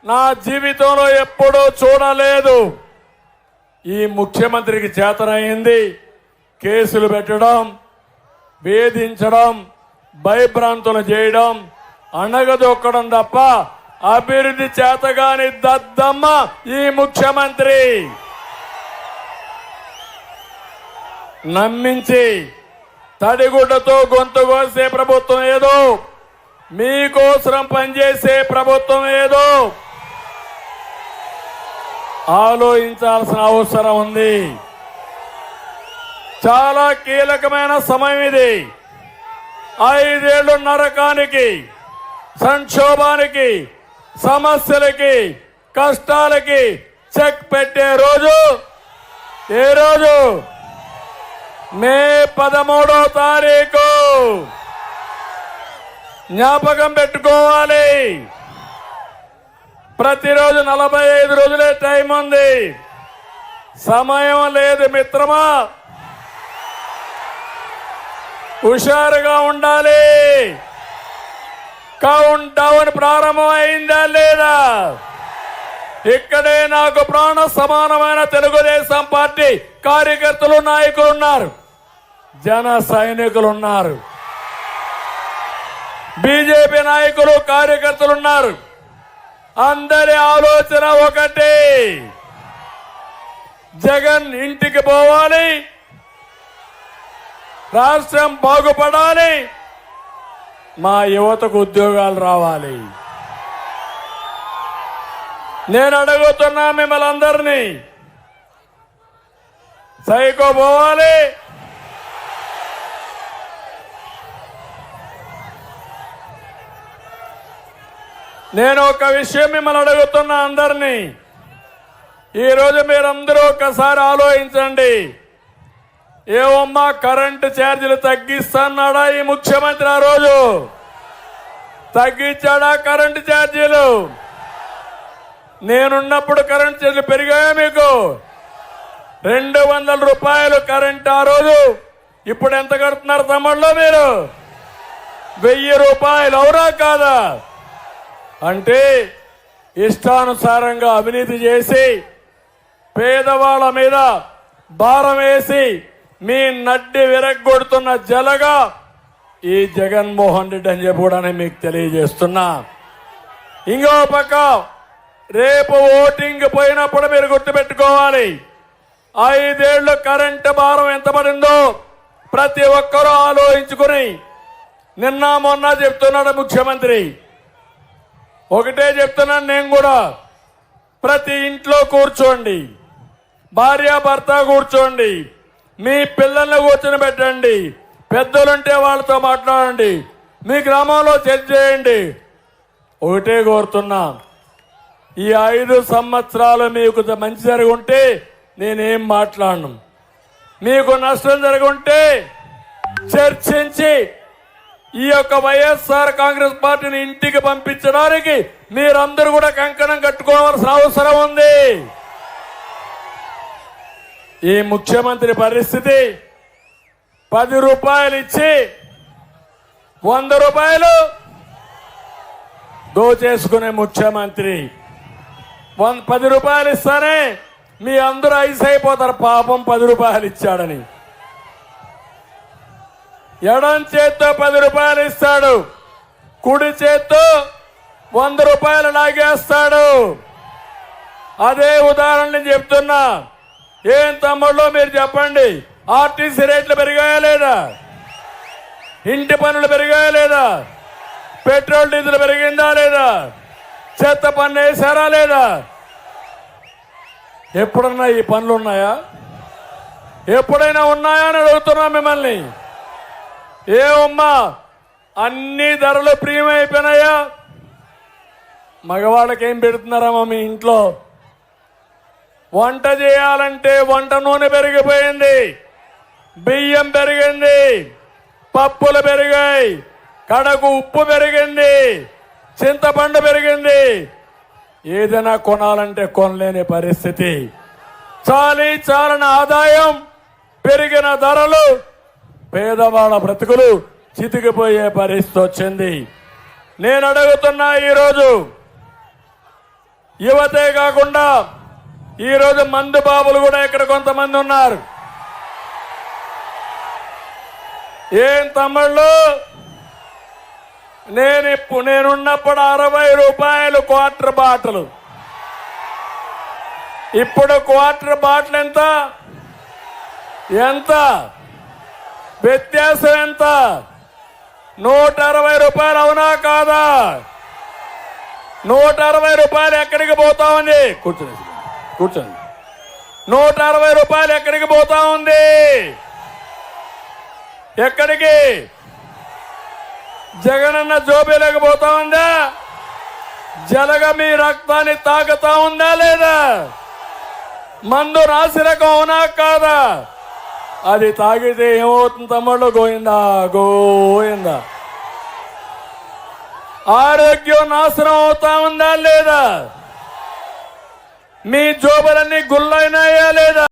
నా జీవితంలో ఎప్పుడూ చూడలేదు. ఈ ముఖ్యమంత్రికి చేతనైంది కేసులు పెట్టడం, వేధించడం, భయభ్రాంతులు చేయడం, అణగదొక్కడం తప్ప అభివృద్ధి చేతగాని దద్దమ్మ ఈ ముఖ్యమంత్రి. నమ్మించి తడిగుడ్డతో గొంతు కోసే ప్రభుత్వం ఏదో, మీకోసం పనిచేసే ప్రభుత్వం ఏదో ఆలోచించాల్సిన అవసరం ఉంది. చాలా కీలకమైన సమయం ఇది. 5 ఏళ్లు నరకానికి, సంక్షోభానికి, సమస్యలకి, కష్టాలకి చెక్ పెట్టే రోజు ఏ రోజు? మే 13వ తారీఖు. జ్ఞాపకం పెట్టుకోవాలి. ప్రతిరోజు 45 రోజులే టైం ఉంది. సమయం లేదు మిత్రమా. హుషారుగా ఉండాలి. కౌంట్ డౌన్ ప్రారంభం అయిందా లేదా? ఇక్కడే నాకు ప్రాణ సమానమైన తెలుగుదేశం పార్టీ కార్యకర్తలు, నాయకులు ఉన్నారు, జన సైనికులు ఉన్నారు, బీజేపీ నాయకులు, కార్యకర్తలు ఉన్నారు. అందరి ఆలోచన ఒకటే, జగన్ ఇంటికి పోవాలి, రాష్ట్రం బాగుపడాలి, మా యువతకు ఉద్యోగాలు రావాలి. నేను అడుగుతున్నా మిమ్మల్ని అందరినీ, సైకో పోవాలి, నేను ఒక విషయం మిమ్మల్ని అడుగుతున్నా అందరినీ. ఈరోజు మీరందరూ ఒకసారి ఆలోచించండి. ఏమమ్మా కరెంటు ఛార్జీలు తగ్గిస్తున్నాడా ఈ ముఖ్యమంత్రి? ఆ రోజు తగ్గించాడా కరెంటు ఛార్జీలు? నేనున్నప్పుడు కరెంటు ఛార్జీలు పెరిగాయా మీకు? 200 రూపాయలు కరెంట్ ఆ రోజు. ఇప్పుడు ఎంత కడుతున్నారు తమ్ముళ్ళు మీరు? 1000 రూపాయలు. అవునా కాదా? అంటే ఇష్టానుసారంగా అవినీతి చేసి పేదవాళ్ళ మీద భారం వేసి మీ నడ్డి విరగ్గొడుతున్న జలగా ఈ జగన్మోహన్ రెడ్డి అని చెప్పి కూడా మీకు తెలియజేస్తున్నా. ఇంకో పక్క రేపు ఓటింగ్ పోయినప్పుడు మీరు గుర్తుపెట్టుకోవాలి, 5 ఏళ్లు కరెంటు భారం ఎంత పడిందో ప్రతి ఒక్కరూ ఆలోచించుకుని, నిన్న మొన్న చెప్తున్నాడు ముఖ్యమంత్రి, ఒకటే చెప్తున్నాను నేను కూడా, ప్రతి ఇంట్లో కూర్చోండి, భార్యాభర్త కూర్చోండి, మీ పిల్లల్ని కూర్చొని పెట్టండి, పెద్దలుంటే వాళ్ళతో మాట్లాడండి, మీ గ్రామంలో చర్చ చేయండి. ఒకటే కోరుతున్నా, ఈ 5 సంవత్సరాలు మీకు మంచి జరిగి ఉంటే నేనేం మాట్లాడను, మీకు నష్టం జరిగి ఉంటే చర్చించి ఈ యొక్క వైఎస్ఆర్ కాంగ్రెస్ పార్టీని ఇంటికి పంపించడానికి మీరందరూ కూడా కంకణం కట్టుకోవాల్సిన అవసరం ఉంది. ఈ ముఖ్యమంత్రి పరిస్థితి 10 రూపాయలు ఇచ్చి 100 రూపాయలు దోచేసుకునే ముఖ్యమంత్రి. 10 రూపాయలు ఇస్తానే మీ అందరూ ఐస్ అయిపోతారు, పాపం 10 రూపాయలు ఇచ్చాడని. ఎడం చేత్తో 10 రూపాయలు ఇస్తాడు, కుడి చేత్తో 100 రూపాయలు లాగేస్తాడు. అదే ఉదాహరణ చెప్తున్నా. ఏం తమ్ముళ్ళు మీరు చెప్పండి, ఆర్టీసీ రేట్లు పెరిగాయా లేదా? ఇంటి పన్నులు పెరిగాయా లేదా? పెట్రోల్ డీజిల్ పెరిగిందా లేదా? చెత్త పన్ను వేశారా లేదా? ఎప్పుడన్నా ఈ పనులు ఉన్నాయా? ఎప్పుడైనా ఉన్నాయా అని అడుగుతున్నా మిమ్మల్ని. ఏమమ్మా అన్ని ధరలు ప్రియమైపోయినాయా? మగవాళ్ళకి ఏం పెడుతున్నారమ్మా మీ ఇంట్లో? వంట చేయాలంటే వంట నూనె పెరిగిపోయింది, బియ్యం పెరిగింది, పప్పులు పెరిగాయి, కడకు ఉప్పు పెరిగింది, చింతపండు పెరిగింది. ఏదైనా కొనాలంటే కొనలేని పరిస్థితి. చాలని ఆదాయం, పెరిగిన ధరలు, పేదవాళ్ళ బ్రతుకులు చితికిపోయే పరిస్థితి వచ్చింది. నేను అడుగుతున్నా, ఈరోజు యువతే కాకుండా ఈరోజు మందు బాబులు కూడా ఇక్కడ కొంతమంది ఉన్నారు. ఏం తమ్ముళ్ళు, నేనున్నప్పుడు 60 రూపాయలు క్వార్టర్ బాటిల్. ఇప్పుడు క్వార్టర్ బాటిల్ ఎంత? వ్యత్యాసం ఎంత? 160 రూపాయలు. అవునా కాదా? 160 రూపాయలు ఎక్కడికి పోతా ఉంది? కూర్చోండి. 160 రూపాయలు ఎక్కడికి పోతా ఉంది? ఎక్కడికి? జగనన్న జోబీలకు పోతా ఉందా? జలగ మీ రక్తాన్ని తాగుతా ఉందా లేదా? మందు నాసిరకం అవునా కాదా? అది తాగితే ఏమవుతుంది తమ్ముళ్ళు? గోయిందా. ఆరోగ్యం నాశనం అవుతా ఉందా లేదా? మీ జోబులన్నీ గుల్లైనాయా లేదా?